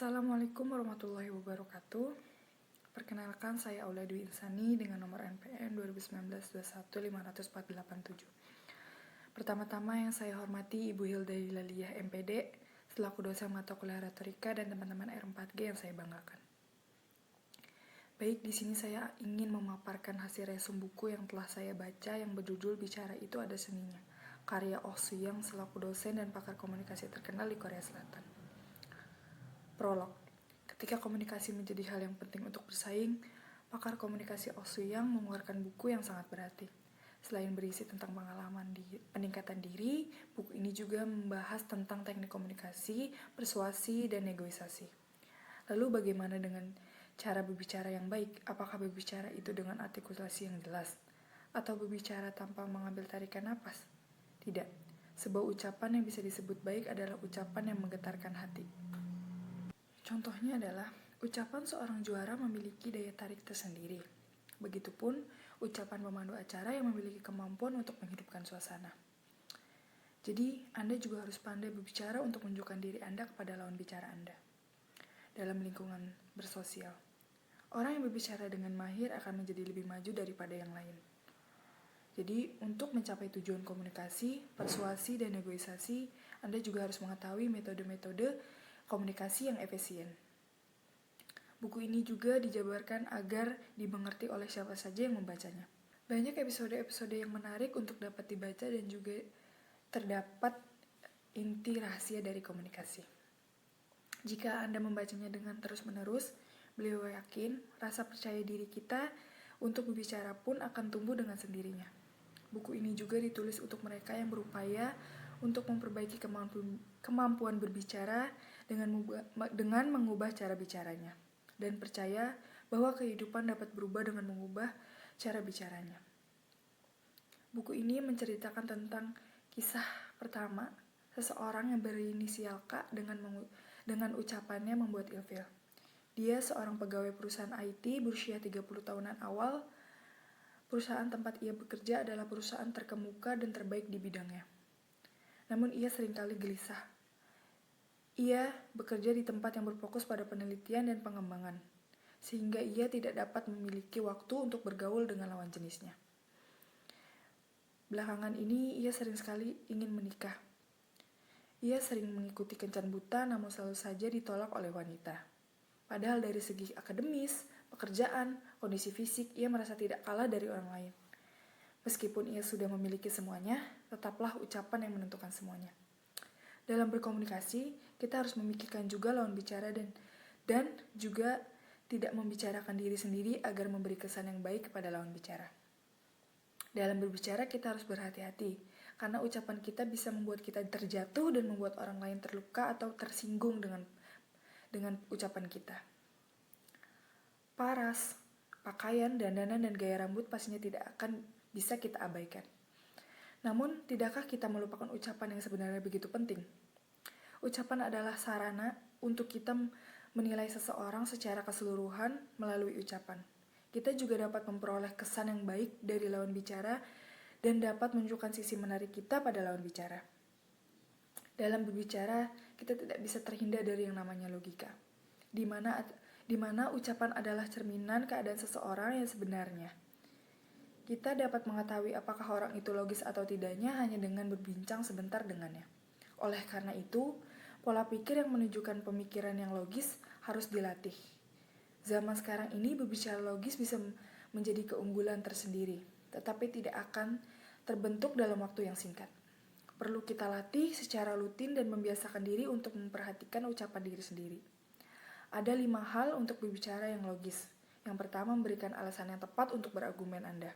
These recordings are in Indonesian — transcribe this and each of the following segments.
Assalamualaikum warahmatullahi wabarakatuh. Perkenalkan, saya Aula Dwi Insani dengan nomor NPM 2019-21-548-7. Pertama-tama yang saya hormati Ibu Hilda Hilaliyah MPD selaku dosen mata kuliah retorika dan teman-teman R4G yang saya banggakan. Baik, di sini saya ingin memaparkan hasil resum buku yang telah saya baca yang berjudul Bicara Itu Ada Seninya, karya Oh Soo-young selaku dosen dan pakar komunikasi terkenal di Korea Selatan. Prolog. Ketika komunikasi menjadi hal yang penting untuk bersaing, pakar komunikasi Oh Soo-young mengeluarkan buku yang sangat berarti. Selain berisi tentang pengalaman di peningkatan diri, buku ini juga membahas tentang teknik komunikasi, persuasi, dan negosiasi. Lalu bagaimana dengan cara berbicara yang baik? Apakah berbicara itu dengan artikulasi yang jelas? Atau berbicara tanpa mengambil tarikan napas? Tidak. Sebuah ucapan yang bisa disebut baik adalah ucapan yang menggetarkan hati. Contohnya adalah, ucapan seorang juara memiliki daya tarik tersendiri. Begitupun ucapan pemandu acara yang memiliki kemampuan untuk menghidupkan suasana. Jadi, Anda juga harus pandai berbicara untuk menunjukkan diri Anda kepada lawan bicara Anda. Dalam lingkungan bersosial, orang yang berbicara dengan mahir akan menjadi lebih maju daripada yang lain. Jadi, untuk mencapai tujuan komunikasi, persuasi, dan negosiasi, Anda juga harus mengetahui metode-metode komunikasi yang efisien. Buku ini juga dijabarkan agar dimengerti oleh siapa saja yang membacanya. Banyak episode-episode yang menarik untuk dapat dibaca dan juga terdapat inti rahasia dari komunikasi. Jika Anda membacanya dengan terus-menerus, beliau yakin rasa percaya diri kita untuk berbicara pun akan tumbuh dengan sendirinya. Buku ini juga ditulis untuk mereka yang berupaya untuk memperbaiki kemampuan berbicara dengan mengubah cara bicaranya, dan percaya bahwa kehidupan dapat berubah dengan mengubah cara bicaranya. Buku ini menceritakan tentang kisah pertama seseorang yang berinisial K dengan ucapannya membuat ilfil. Dia seorang pegawai perusahaan IT berusia 30 tahunan awal. Perusahaan tempat ia bekerja adalah perusahaan terkemuka dan terbaik di bidangnya. Namun ia seringkali gelisah. Ia bekerja di tempat yang berfokus pada penelitian dan pengembangan, sehingga ia tidak dapat memiliki waktu untuk bergaul dengan lawan jenisnya. Belakangan ini ia sering sekali ingin menikah. Ia sering mengikuti kencan buta namun selalu saja ditolak oleh wanita. Padahal dari segi akademis, pekerjaan, kondisi fisik, ia merasa tidak kalah dari orang lain. Meskipun ia sudah memiliki semuanya, tetaplah ucapan yang menentukan semuanya. Dalam berkomunikasi, kita harus memikirkan juga lawan bicara dan juga tidak membicarakan diri sendiri agar memberi kesan yang baik kepada lawan bicara. Dalam berbicara, kita harus berhati-hati, karena ucapan kita bisa membuat kita terjatuh dan membuat orang lain terluka atau tersinggung dengan ucapan kita. Paras, pakaian, dandanan, dan gaya rambut pastinya tidak akan bisa kita abaikan. Namun, tidakkah kita melupakan ucapan yang sebenarnya begitu penting? Ucapan adalah sarana untuk kita menilai seseorang secara keseluruhan melalui ucapan. Kita juga dapat memperoleh kesan yang baik dari lawan bicara dan dapat menunjukkan sisi menarik kita pada lawan bicara. Dalam berbicara, kita tidak bisa terhindar dari yang namanya logika, di mana ucapan adalah cerminan keadaan seseorang yang sebenarnya. Kita dapat mengetahui apakah orang itu logis atau tidaknya hanya dengan berbincang sebentar dengannya. Oleh karena itu, pola pikir yang menunjukkan pemikiran yang logis harus dilatih. Zaman sekarang ini berbicara logis bisa menjadi keunggulan tersendiri, tetapi tidak akan terbentuk dalam waktu yang singkat. Perlu kita latih secara rutin dan membiasakan diri untuk memperhatikan ucapan diri sendiri. Ada 5 hal untuk berbicara yang logis. Yang pertama, memberikan alasan yang tepat untuk berargumen Anda.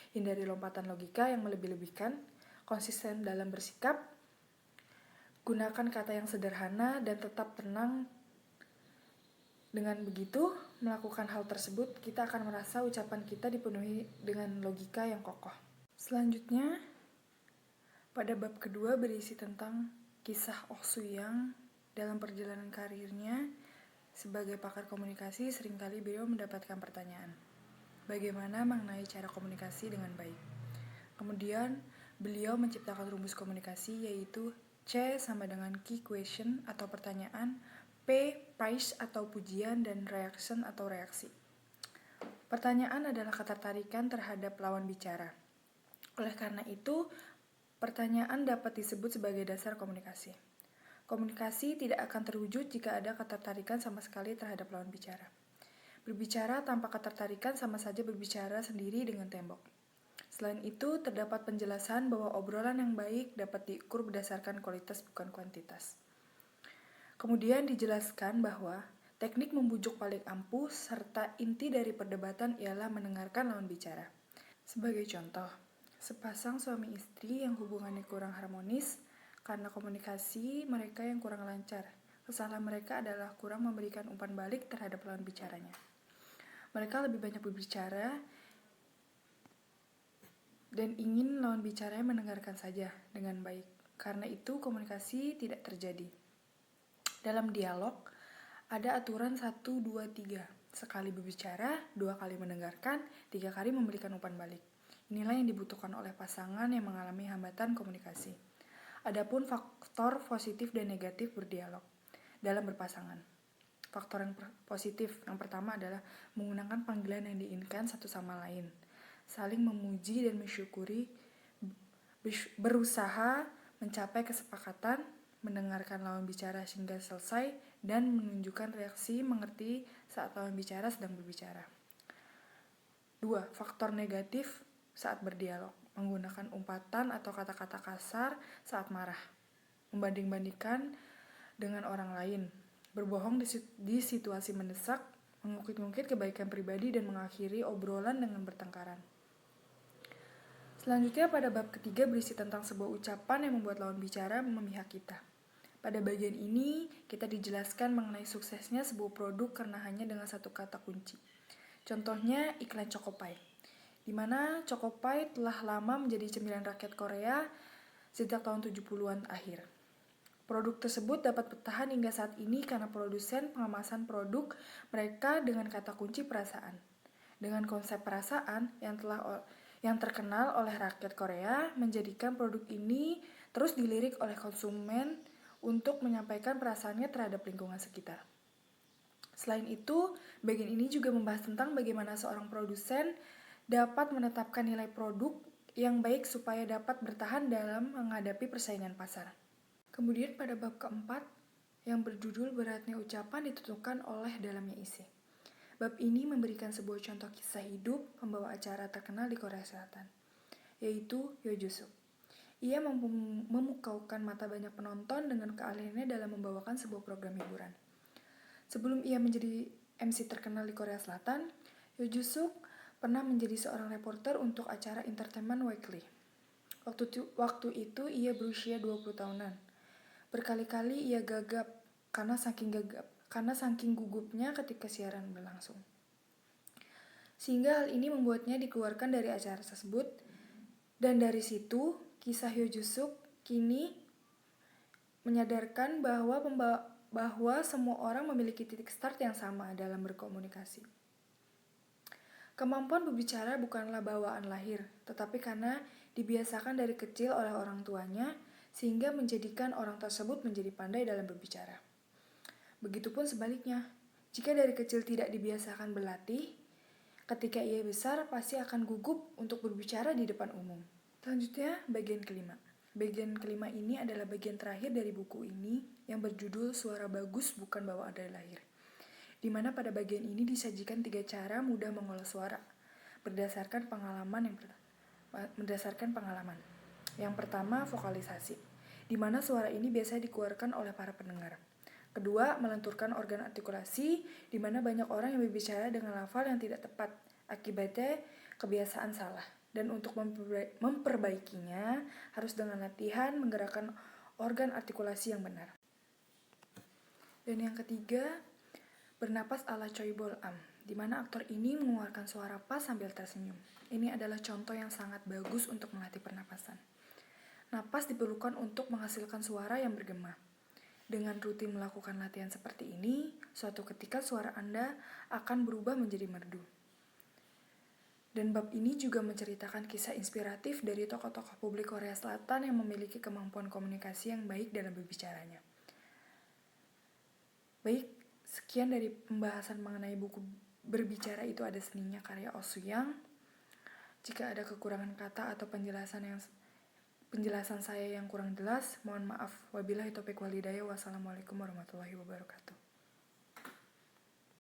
Hindari lompatan logika yang melebih-lebihkan, konsisten dalam bersikap, gunakan kata yang sederhana dan tetap tenang. Dengan begitu, melakukan hal tersebut, kita akan merasa ucapan kita dipenuhi dengan logika yang kokoh. Selanjutnya, pada bab kedua berisi tentang kisah Oh Soo-young dalam perjalanan karirnya sebagai pakar komunikasi. Seringkali beliau mendapatkan pertanyaan, bagaimana mengenai cara komunikasi dengan baik. Kemudian, beliau menciptakan rumus komunikasi yaitu C sama dengan key question atau pertanyaan P. Praise atau pujian, dan reaction atau reaksi. Pertanyaan adalah ketertarikan terhadap lawan bicara. Oleh karena itu, pertanyaan dapat disebut sebagai dasar komunikasi. Komunikasi tidak akan terwujud jika ada ketertarikan sama sekali terhadap lawan bicara. Berbicara tanpa ketertarikan sama saja berbicara sendiri dengan tembok. Selain itu, terdapat penjelasan bahwa obrolan yang baik dapat diukur berdasarkan kualitas bukan kuantitas. Kemudian dijelaskan bahwa teknik membujuk paling ampuh serta inti dari perdebatan ialah mendengarkan lawan bicara. Sebagai contoh, sepasang suami istri yang hubungannya kurang harmonis karena komunikasi mereka yang kurang lancar. Kesalahan mereka adalah kurang memberikan umpan balik terhadap lawan bicaranya. Mereka lebih banyak berbicara dan ingin lawan bicaranya mendengarkan saja dengan baik. Karena itu komunikasi tidak terjadi. Dalam dialog, ada aturan 1, 2, 3. Sekali berbicara, 2 kali mendengarkan, 3 kali memberikan umpan balik. Inilah yang dibutuhkan oleh pasangan yang mengalami hambatan komunikasi. Adapun faktor positif dan negatif berdialog dalam berpasangan. Faktor yang positif yang pertama adalah menggunakan panggilan yang diinginkan satu sama lain. Saling memuji dan mensyukuri, berusaha mencapai kesepakatan, mendengarkan lawan bicara hingga selesai, dan menunjukkan reaksi mengerti saat lawan bicara sedang berbicara. 2. Faktor negatif saat berdialog, menggunakan umpatan atau kata-kata kasar saat marah, membanding-bandingkan dengan orang lain, berbohong di situasi mendesak, mengungkit-ungkit kebaikan pribadi, dan mengakhiri obrolan dengan bertengkaran. Selanjutnya pada bab ketiga berisi tentang sebuah ucapan yang membuat lawan bicara memihak kita. Pada bagian ini, kita dijelaskan mengenai suksesnya sebuah produk karena hanya dengan satu kata kunci. Contohnya iklan Choco Pie, di mana Choco Pie telah lama menjadi cemilan rakyat Korea sejak tahun 70-an akhir. Produk tersebut dapat bertahan hingga saat ini karena produsen pengemasan produk mereka dengan kata kunci perasaan. Dengan konsep perasaan yang terkenal oleh rakyat Korea, menjadikan produk ini terus dilirik oleh konsumen untuk menyampaikan perasaannya terhadap lingkungan sekitar. Selain itu, bagian ini juga membahas tentang bagaimana seorang produsen dapat menetapkan nilai produk yang baik supaya dapat bertahan dalam menghadapi persaingan pasar. Kemudian pada bab keempat, yang berjudul beratnya ucapan ditentukan oleh dalamnya isi. Bab ini memberikan sebuah contoh kisah hidup pembawa acara terkenal di Korea Selatan, yaitu Yoo Joo-suk. Ia memukaukan mata banyak penonton dengan keahliannya dalam membawakan sebuah program hiburan. Sebelum ia menjadi MC terkenal di Korea Selatan, Yoo Joo-suk pernah menjadi seorang reporter untuk acara Entertainment Weekly. Waktu itu ia berusia 20 tahunan. Berkali-kali ia gagap karena saking gugupnya ketika siaran berlangsung. Sehingga hal ini membuatnya dikeluarkan dari acara tersebut. Dan dari situ, kisah Yoo Joo-suk kini menyadarkan bahwa semua orang memiliki titik start yang sama dalam berkomunikasi. Kemampuan berbicara bukanlah bawaan lahir, tetapi karena dibiasakan dari kecil oleh orang tuanya, sehingga menjadikan orang tersebut menjadi pandai dalam berbicara. Begitupun sebaliknya, jika dari kecil tidak dibiasakan berlatih, ketika ia besar pasti akan gugup untuk berbicara di depan umum. Selanjutnya, bagian kelima. Bagian kelima ini adalah bagian terakhir dari buku ini yang berjudul Suara Bagus Bukan Bawaan dari Lahir, di mana pada bagian ini disajikan 3 cara mudah mengolah suara berdasarkan pengalaman. Yang pertama, vokalisasi, di mana suara ini biasanya dikeluarkan oleh para pendengar. Kedua, melenturkan organ artikulasi, di mana banyak orang yang berbicara dengan lafal yang tidak tepat, akibatnya kebiasaan salah. Dan untuk memperbaikinya, harus dengan latihan menggerakkan organ artikulasi yang benar. Dan yang ketiga, bernapas ala Choi Bol-am, di mana aktor ini mengeluarkan suara pas sambil tersenyum. Ini adalah contoh yang sangat bagus untuk melatih pernapasan. Napas diperlukan untuk menghasilkan suara yang bergema. Dengan rutin melakukan latihan seperti ini, suatu ketika suara Anda akan berubah menjadi merdu. Dan bab ini juga menceritakan kisah inspiratif dari tokoh-tokoh publik Korea Selatan yang memiliki kemampuan komunikasi yang baik dalam berbicaranya. Baik, sekian dari pembahasan mengenai buku Berbicara Itu Ada Seninya karya Osuyang. Jika ada kekurangan kata atau penjelasan saya yang kurang jelas, mohon maaf. Wabillahi taufiq walhidayah. Wassalamualaikum warahmatullahi wabarakatuh.